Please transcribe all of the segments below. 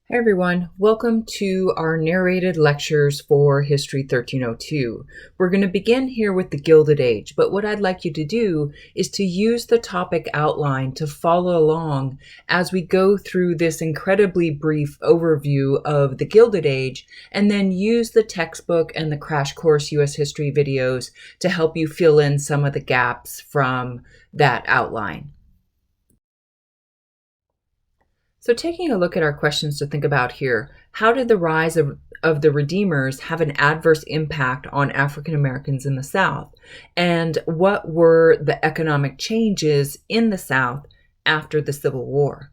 Hey everyone, welcome to our narrated lectures for History 1302. We're going to begin here with the Gilded Age, but what I'd like you to do is to use the topic outline to follow along as we go through this incredibly brief overview of the Gilded Age, and then use the textbook and the Crash Course U.S. History videos to help you fill in some of the gaps from that outline. So taking a look at our questions to think about here, how did the rise of the Redeemers have an adverse impact on African Americans in the South? And what were the economic changes in the South after the Civil War?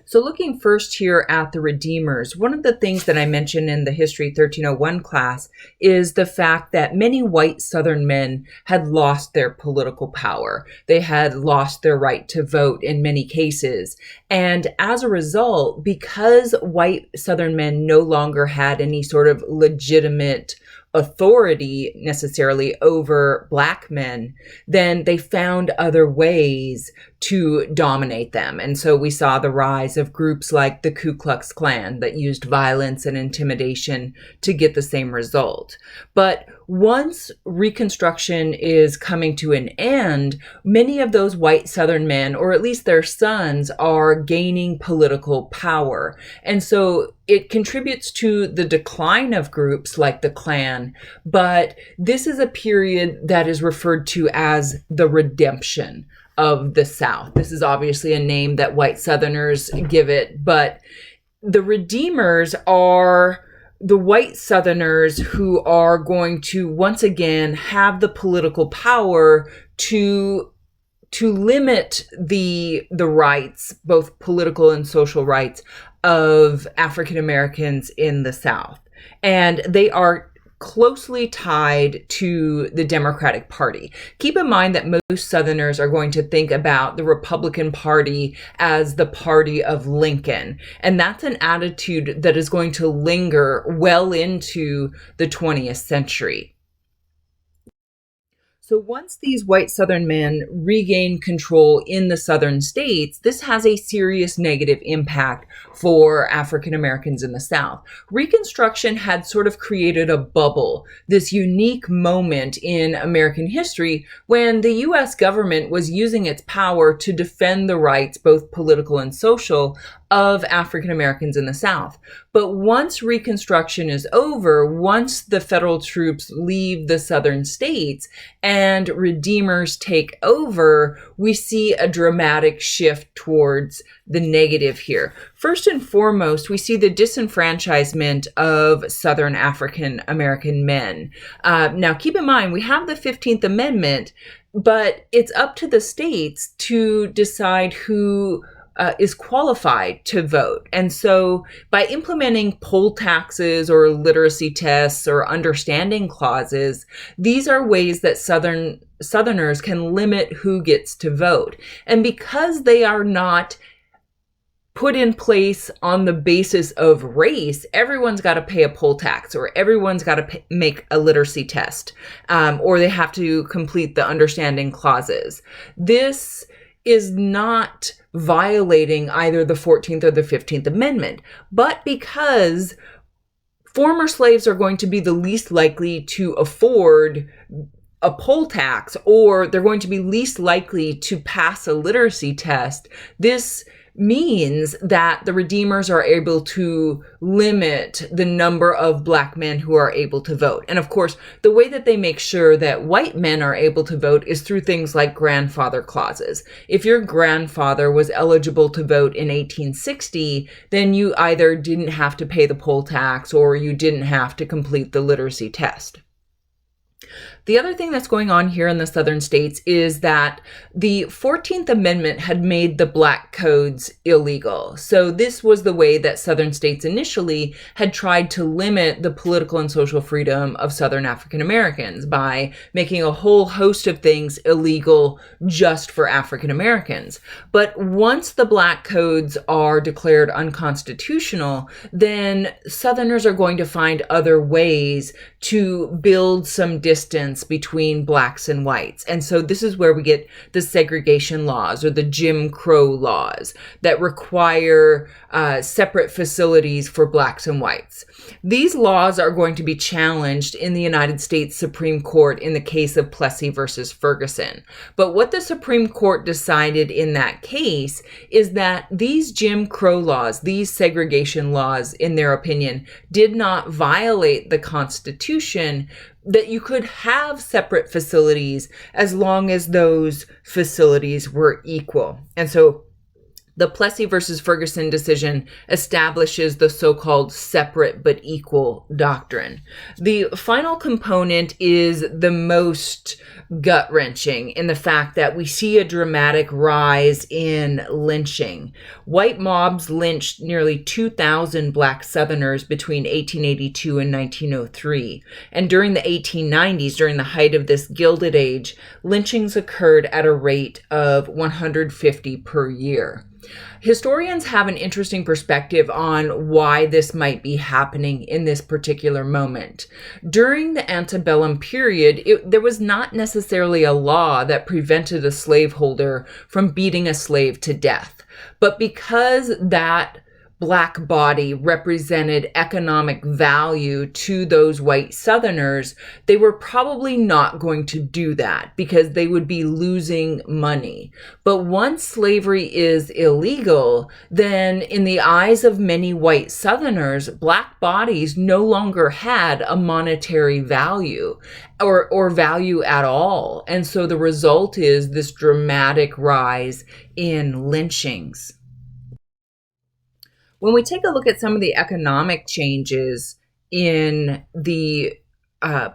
So looking first here at the Redeemers, one of the things that I mentioned in the History 1301 class is the fact that many white Southern men had lost their political power. They had lost their right to vote in many cases. And as a result, because white Southern men no longer had any sort of legitimate authority necessarily over Black men, then they found other ways to dominate them. And so we saw the rise of groups like the Ku Klux Klan that used violence and intimidation to get the same result. But once Reconstruction is coming to an end, many of those white Southern men, or at least their sons, are gaining political power. And so it contributes to the decline of groups like the Klan, but this is a period that is referred to as the redemption of the South. This is obviously a name that white Southerners give it, but the Redeemers are the white Southerners who are going to once again have the political power to limit the rights, both political and social rights, of African Americans in the South. And they are closely tied to the Democratic Party. Keep in mind that most Southerners are going to think about the Republican Party as the party of Lincoln. And that's an attitude that is going to linger well into the 20th century. So once these white Southern men regain control in the Southern states, this has a serious negative impact for African Americans in the South. Reconstruction had sort of created a bubble, this unique moment in American history when the U.S. government was using its power to defend the rights, both political and social, of African Americans in the South. But once Reconstruction is over, once the federal troops leave the Southern states and Redeemers take over, we see a dramatic shift towards the negative here. First and foremost, we see the disenfranchisement of Southern African American men. Now, keep in mind, we have the 15th Amendment, but it's up to the states to decide who is qualified to vote. And so by implementing poll taxes or literacy tests or understanding clauses, these are ways that Southerners can limit who gets to vote. And because they are not put in place on the basis of race, everyone's got to pay a poll tax, or everyone's got to make a literacy test, or they have to complete the understanding clauses. This is not violating either the 14th or the 15th Amendment, but because former slaves are going to be the least likely to afford a poll tax, or they're going to be least likely to pass a literacy test, this means that the Redeemers are able to limit the number of Black men who are able to vote. And of course, the way that they make sure that white men are able to vote is through things like grandfather clauses. If your grandfather was eligible to vote in 1860, then you either didn't have to pay the poll tax or you didn't have to complete the literacy test. The other thing that's going on here in the Southern states is that the 14th Amendment had made the Black codes illegal. So this was the way that Southern states initially had tried to limit the political and social freedom of Southern African Americans by making a whole host of things illegal just for African Americans. But once the Black codes are declared unconstitutional, then Southerners are going to find other ways to build some distance between blacks and whites. And so this is where we get the segregation laws or the Jim Crow laws that require separate facilities for blacks and whites. These laws are going to be challenged in the United States Supreme Court in the case of Plessy versus Ferguson. But what the Supreme Court decided in that case is that these Jim Crow laws, these segregation laws, in their opinion, did not violate the Constitution, that you could have separate facilities as long as those facilities were equal. And so the Plessy versus Ferguson decision establishes the so-called separate but equal doctrine. The final component is the most gut-wrenching in the fact that we see a dramatic rise in lynching. White mobs lynched nearly 2,000 black Southerners between 1882 and 1903. And during the 1890s, during the height of this Gilded Age, lynchings occurred at a rate of 150 per year. Historians have an interesting perspective on why this might be happening in this particular moment. During the antebellum period, there was not necessarily a law that prevented a slaveholder from beating a slave to death. But because that black body represented economic value to those white Southerners, they were probably not going to do that because they would be losing money. But once slavery is illegal, then in the eyes of many white Southerners, black bodies no longer had a monetary value or value at all. And so the result is this dramatic rise in lynchings. When we take a look at some of the economic changes in the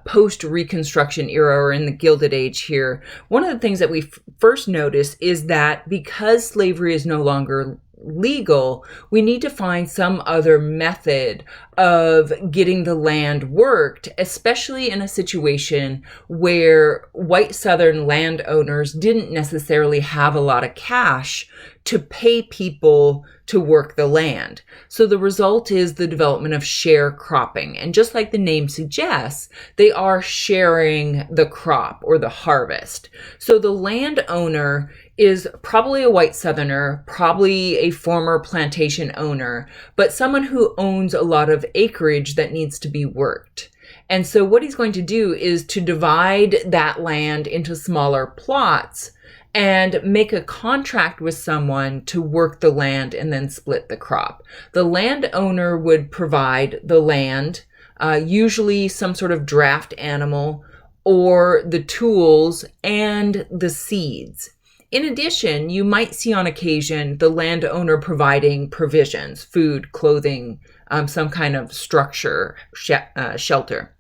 post-Reconstruction era or in the Gilded Age here, one of the things that we first notice is that because slavery is no longer legal, we need to find some other method of getting the land worked, especially in a situation where white Southern landowners didn't necessarily have a lot of cash to pay people to work the land. So the result is the development of sharecropping. And just like the name suggests, they are sharing the crop or the harvest. So the landowner is probably a white Southerner, probably a former plantation owner, but someone who owns a lot of acreage that needs to be worked. And so what he's going to do is to divide that land into smaller plots and make a contract with someone to work the land and then split the crop. The landowner would provide the land, usually some sort of draft animal, or the tools and the seeds. In addition, you might see on occasion the landowner providing provisions, food, clothing, some kind of structure, shelter.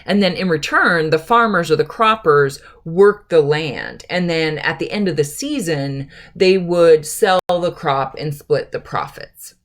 And then in return, the farmers or the croppers work the land. And then at the end of the season, they would sell the crop and split the profits.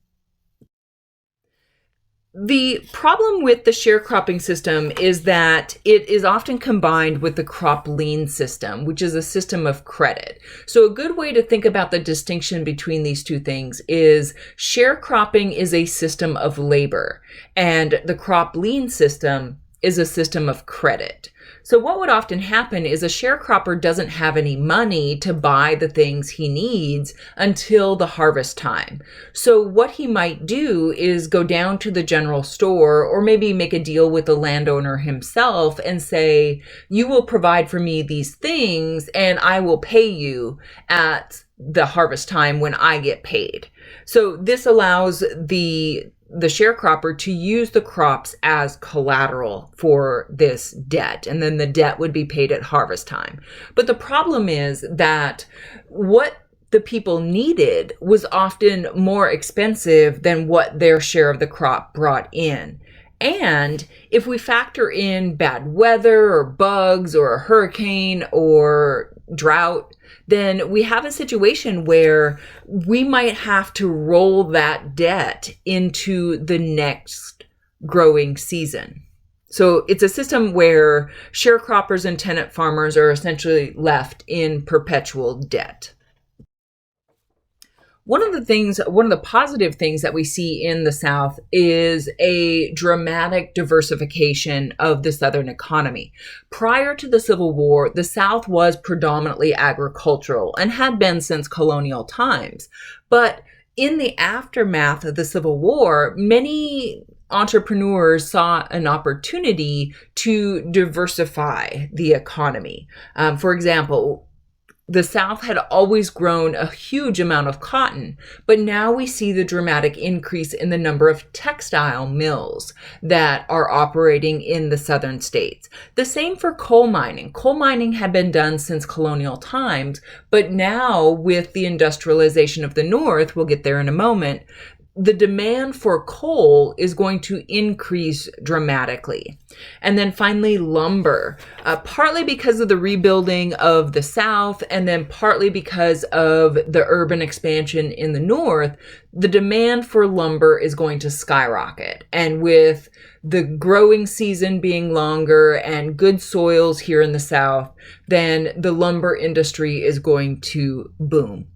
The problem with the sharecropping system is that it is often combined with the Crop-lien System, which is a system of credit. So a good way to think about the distinction between these two things is sharecropping is a system of labor, and the Crop-lien System is a system of credit. So what would often happen is a sharecropper doesn't have any money to buy the things he needs until the harvest time. So what he might do is go down to the general store or maybe make a deal with the landowner himself and say, you will provide for me these things and I will pay you at the harvest time when I get paid. So this allows the sharecropper to use the crops as collateral for this debt, and then the debt would be paid at harvest time. But the problem is that what the people needed was often more expensive than what their share of the crop brought in. And if we factor in bad weather or bugs or a hurricane or drought, then we have a situation where we might have to roll that debt into the next growing season. So it's a system where sharecroppers and tenant farmers are essentially left in perpetual debt. One of the positive things that we see in the South is a dramatic diversification of the Southern economy. Prior to the Civil War, the South was predominantly agricultural and had been since colonial times. But in the aftermath of the Civil War, many entrepreneurs saw an opportunity to diversify the economy. For example, the South had always grown a huge amount of cotton, but now we see the dramatic increase in the number of textile mills that are operating in the southern states. The same for coal mining. Coal mining had been done since colonial times, but now with the industrialization of the North, we'll get there in a moment, the demand for coal is going to increase dramatically. And then finally, lumber, partly because of the rebuilding of the South, and then partly because of the urban expansion in the North, the demand for lumber is going to skyrocket. And with the growing season being longer and good soils here in the South, then the lumber industry is going to boom.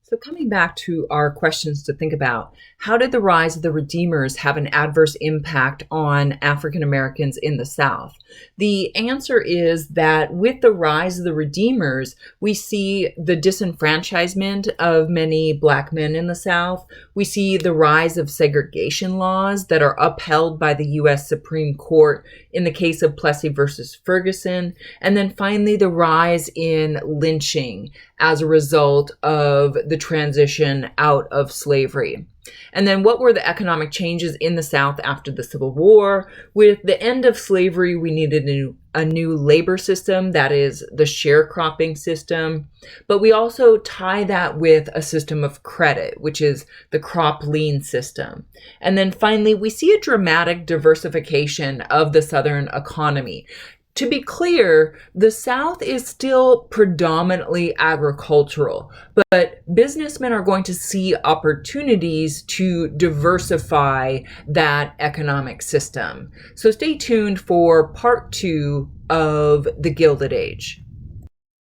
So coming back to our questions to think about, how did the rise of the Redeemers have an adverse impact on African Americans in the South? The answer is that with the rise of the Redeemers, we see the disenfranchisement of many Black men in the South. We see the rise of segregation laws that are upheld by the U.S. Supreme Court in the case of Plessy versus Ferguson. And then finally, the rise in lynching as a result of the transition out of slavery. And then what were the economic changes in the South after the Civil War? With the end of slavery, we needed a new labor system, that is the sharecropping system. But we also tie that with a system of credit, which is the Crop-lien System. And then finally, we see a dramatic diversification of the Southern economy. To be clear, the South is still predominantly agricultural, but businessmen are going to see opportunities to diversify that economic system. So stay tuned for part 2 of the Gilded Age.